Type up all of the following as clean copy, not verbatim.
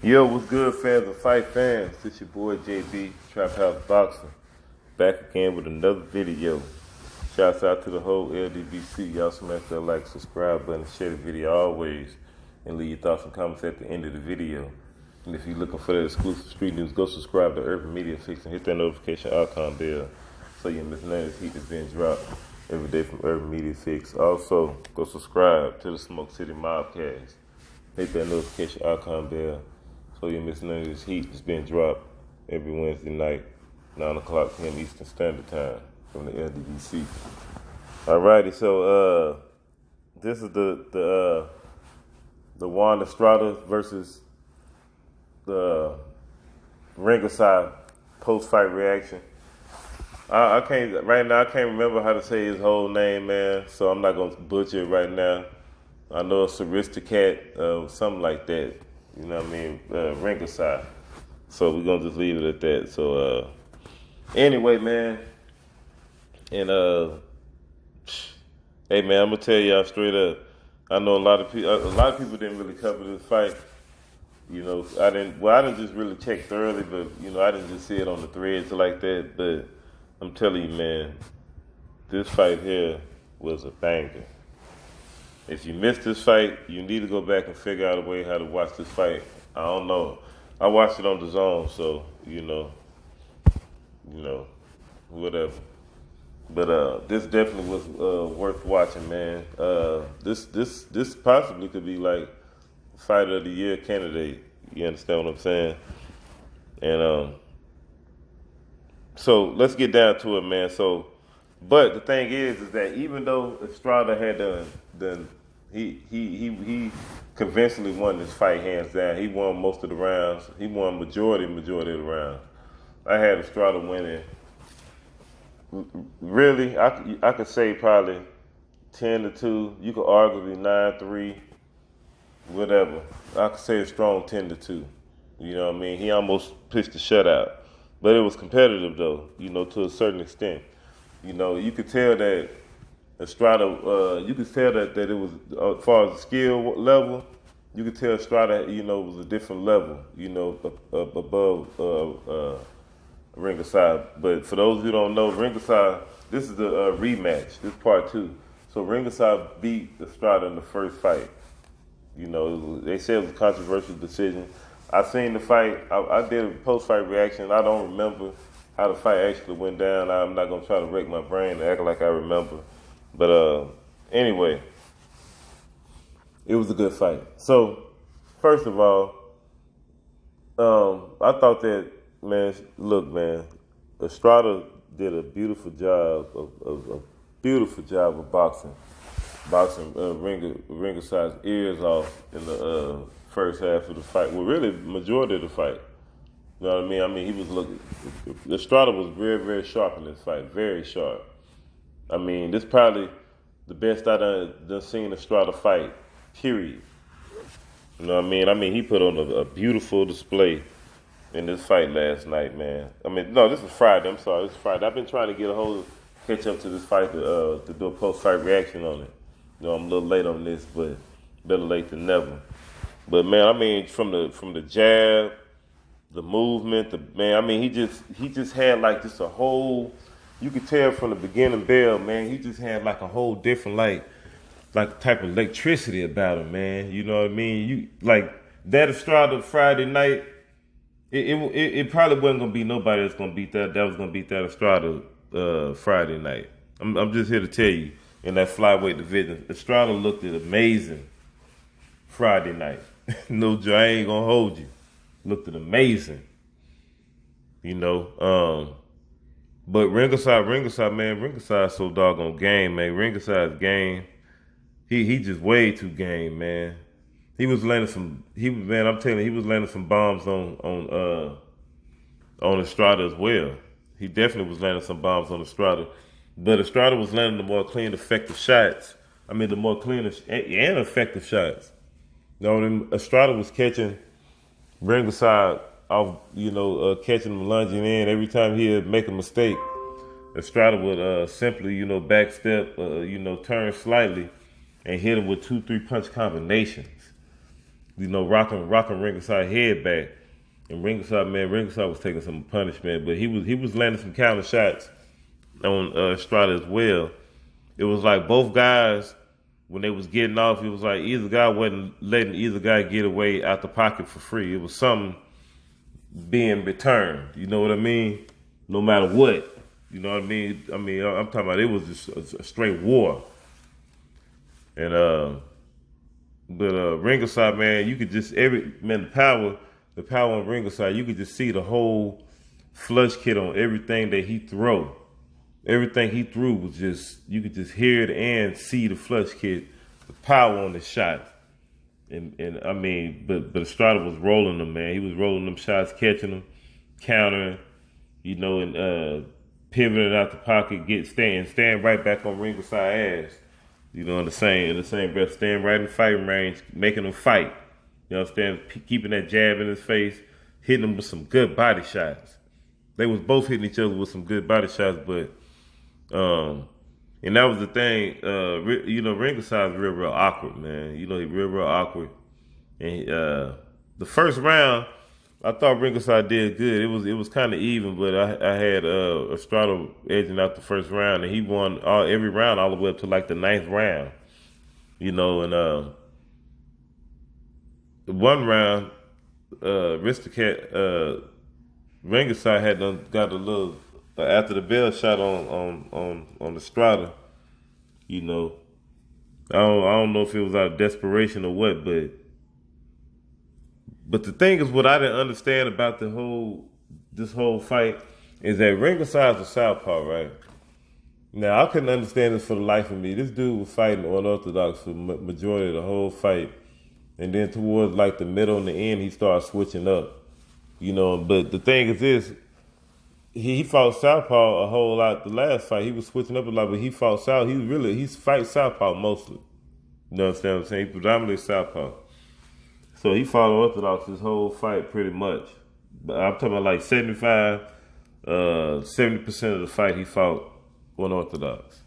Yo, what's good, fans of fight fans? This your boy JB, Trap House Boxing, back again with another video. Shouts out to the whole LDBC. Y'all smash that like, subscribe button, share the video always, and leave your thoughts and comments at the end of the video. And if you're looking for that exclusive street news, go subscribe to Urban Media Fix and hit that notification icon bell so you miss none of this heat that's being dropped every day from Urban Media Fix. Also, go subscribe to the Smoke City Mobcast. Hit that notification icon bell so you miss none of this heat that's being dropped every Wednesday night, 9 o'clock p.m. Eastern Standard Time from the LDBC. Alrighty, so this is the Juan Estrada versus the Rungvisai post-fight reaction. I can't remember how to say his whole name, man, so I'm not gonna butcher it right now. I know it's Srisaket, something like that. You know what I mean? Rungvisai. So we're gonna just leave it at that. So anyway, man. And hey man, I'm gonna tell y'all straight up. I know a lot of people didn't really cover this fight. You know, I didn't just really check thoroughly, but you know, I didn't just see it on the threads like that. But I'm telling you, man, this fight here was a banger. If you missed this fight, you need to go back and figure out a way how to watch this fight. I don't know. I watched it on the zone, so you know, whatever. But this definitely was worth watching, man. This possibly could be like fight of the year candidate. You understand what I'm saying? And so let's get down to it, man. So, but the thing is that even though Estrada had done he convincingly won this fight hands down. He won most of the rounds. He won majority of the rounds. I had Estrada winning. Really, I could say probably 10-2. You could arguably 9-3, whatever. I could say a strong 10-2. You know what I mean? He almost pitched a shutout, but it was competitive though. You know, to a certain extent. You know, you could tell that Estrada. You could tell that it was as far as the skill level. You could tell Estrada, you know, was a different level. You know, above Rungvisai. But for those who don't know, Rungvisai, this is the rematch. This is part 2. So Rungvisai beat Estrada in the first fight. You know, they said it was a controversial decision. I seen the fight. I did a post-fight reaction. I don't remember how the fight actually went down. I'm not gonna try to wreck my brain and act like I remember. But anyway, it was a good fight. So first of all, I thought that, man, look, man, Estrada did a beautiful job of boxing Rungvisai's ears off in the first half of the fight. Well, really, majority of the fight. You know what I mean? I mean, he was looking. Estrada was very, very sharp in this fight. Very sharp. I mean, this probably the best I done seen Estrada fight. Period. You know what I mean? I mean, he put on a beautiful display in this fight last night, man. I mean, no, this was Friday. I'm sorry, this is Friday. I've been trying to get catch up to this fight to do a post-fight reaction on it. You know, I'm a little late on this, but better late than never. But man, I mean, from the jab, the movement, I mean, he just had like just a whole. You could tell from the beginning bell, man. He just had like a whole different like type of electricity about him, man. You know what I mean? You like that Estrada Friday night. It probably wasn't gonna be nobody that's gonna beat that. That was gonna beat that Estrada Friday night. I'm just here to tell you, in that flyweight division, Estrada looked amazing Friday night. No, Joe, I ain't gonna hold you. Looked amazing. You know, but Rungvisai, man, Rungvisai's so doggone game, man. Rungvisai's game. He just way too game, man. He was landing some. I'm telling you, he was landing some bombs on Estrada as well. He definitely was landing some bombs on Estrada, but Estrada was landing the more clean, effective shots. I mean, the more clean and effective shots. You know, Estrada was catching Rungvisai off. You know, catching him lunging in every time he would make a mistake. Estrada would simply, you know, backstep, you know, turn slightly and hit him with 2-3 punch combinations. rocking Rungvisai head back. And Rungvisai was taking some punishment, but he was landing some counter shots on Estrada as well. It was like both guys, when they was getting off, it was like either guy wasn't letting either guy get away out the pocket for free. It was something being returned. You know what I mean? No matter what. You know what I mean? I'm talking about it was just a straight war. And Rungvisai, man, you could just the power on Rungvisai, you could just see the whole flush kit on everything that he threw. Everything he threw was just, you could just hear it and see the flush kit, the power on the shot. But Estrada was rolling them, man. He was rolling them shots, catching them, countering, and pivoting out the pocket, stand right back on Rungvisai ass. In the same breath, staying right in fighting range, making them fight. You understand? Keeping that jab in his face, hitting him with some good body shots. They was both hitting each other with some good body shots, but and that was the thing. Rungvisai is real awkward, man. He real awkward. And the first round, I thought Rungvisai did good. It was kind of even, but I had Estrada edging out the first round, and he won every round all the way up to like the 9th round. And one round, Srisaket, Rungvisai had got a little after the bell shot on Estrada. I don't know if it was out of desperation or what, but the thing is, what I didn't understand about this whole fight is that Rungvisai is a southpaw, right? Now I couldn't understand this for the life of me. This dude was fighting unorthodox for majority of the whole fight, and then towards like the middle and the end, he started switching up. But the thing is this. He fought southpaw a whole lot the last fight. He was switching up a lot, but he fought south. He's fight southpaw mostly. You understand what I'm saying? He predominantly southpaw. So he fought orthodox his whole fight pretty much. But I'm talking about like 70% of the fight he fought unorthodox.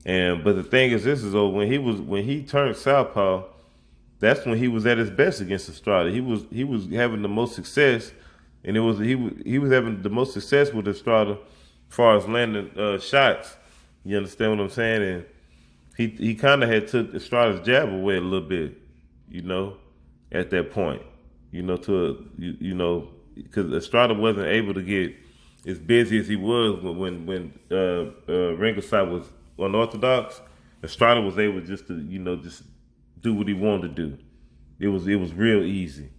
But the thing is this is when he turned southpaw, that's when he was at his best against Estrada. He was having the most success. And he was having the most success with Estrada as far as landing shots. You understand what I'm saying? And he kind of had took Estrada's jab away a little bit, at that point. Because Estrada wasn't able to get as busy as he was when Rungvisai was unorthodox. Estrada was able just to just do what he wanted to do. It was real easy.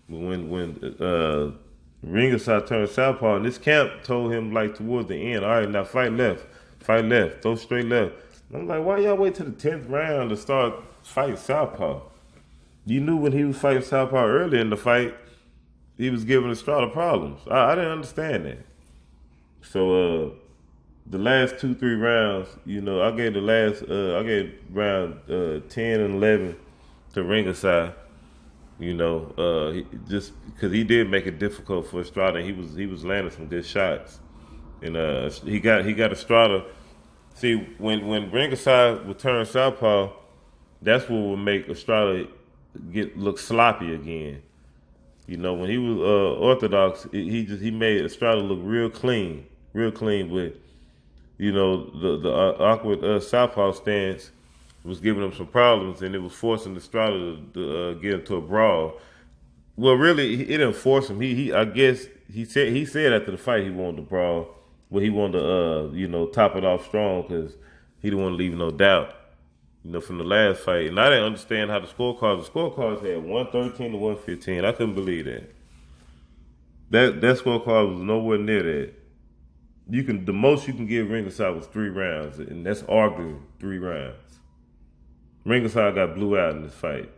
But when Rungvisai turned southpaw, and this camp told him like towards the end, all right, now fight left, throw straight left. And I'm like, why y'all wait till the 10th round to start fighting southpaw? You knew when he was fighting southpaw earlier in the fight, he was giving Estrada problems. I didn't understand that. So the last 2-3 rounds, I gave round 10 and 11 to Rungvisai. Just because he did make it difficult for Estrada. He was landing some good shots, and he got Estrada. See, when Rungvisai would turn southpaw, that's what would make Estrada look sloppy again. When he was orthodox, he made Estrada look real clean. With the awkward southpaw stance was giving him some problems, and it was forcing Estrada to get into a brawl. Well, really, it didn't force him. I guess he said after the fight he wanted to brawl, but he wanted to top it off strong because he didn't want to leave no doubt, from the last fight. And I didn't understand how the scorecards had 113 to 115. I couldn't believe that. That scorecard was nowhere near that. The most you can give Rungvisai was 3 rounds, and that's arguably 3 rounds. Rungvisai got blew out in this fight,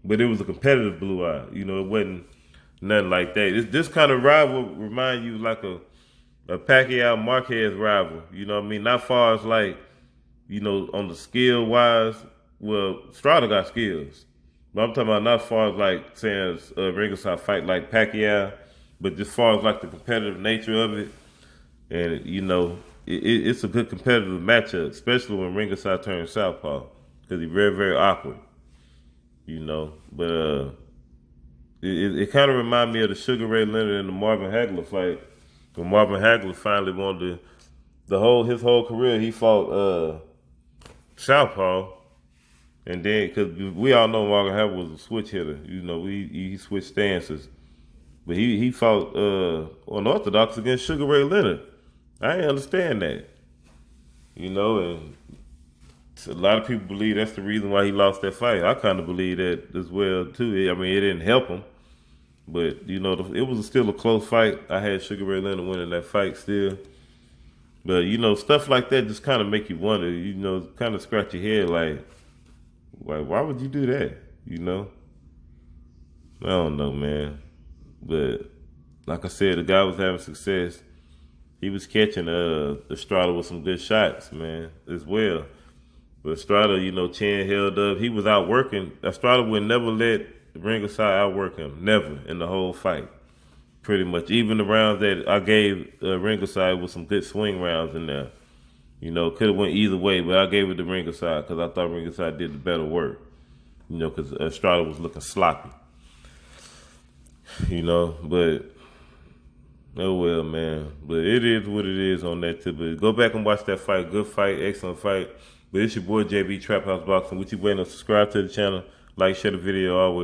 but it was a competitive blew out. It wasn't nothing like that. This kind of rival remind you like a Pacquiao Marquez rival. Not far as like, on the skill wise. Well, Estrada got skills, but I'm talking about not far as like saying Rungvisai fight like Pacquiao, but just far as like the competitive nature of it, and it's a good competitive matchup, especially when Rungvisai turns southpaw. Because he's very, very awkward. you know. But it kind of reminded me of the Sugar Ray Leonard and the Marvin Hagler fight. When Marvin Hagler finally wanted his whole career, he fought Southpaw. And then, because we all know Marvin Hagler was a switch hitter. You know, he switched stances. But he fought unorthodox against Sugar Ray Leonard. I didn't understand that. You know, and a lot of people believe that's the reason why he lost that fight. I kind of believe that as well, too. I mean, it didn't help him. But, you know, it was still a close fight. I had Sugar Ray Leonard winning that fight still. But, you know, stuff like that just kind of make you wonder, you know, kind of scratch your head like, why would you do that, you know? I don't know, man. But, like I said, the guy was having success. He was catching Estrada with some good shots, man, as well. But Estrada, you know, chin held up. He was outworking. Estrada would never let Rungvisai outwork him. Never in the whole fight. Pretty much. Even the rounds that I gave Rungvisai with some good swing rounds in there. You know, could have went either way, but I gave it to Rungvisai because I thought Rungvisai did the better work. You know, because Estrada was looking sloppy. You know, but oh well, man. But it is what it is on that tip. But go back and watch that fight. Good fight, excellent fight. But it's your boy JB Trap House Boxing. What you waiting to subscribe to the channel, like, share the video always.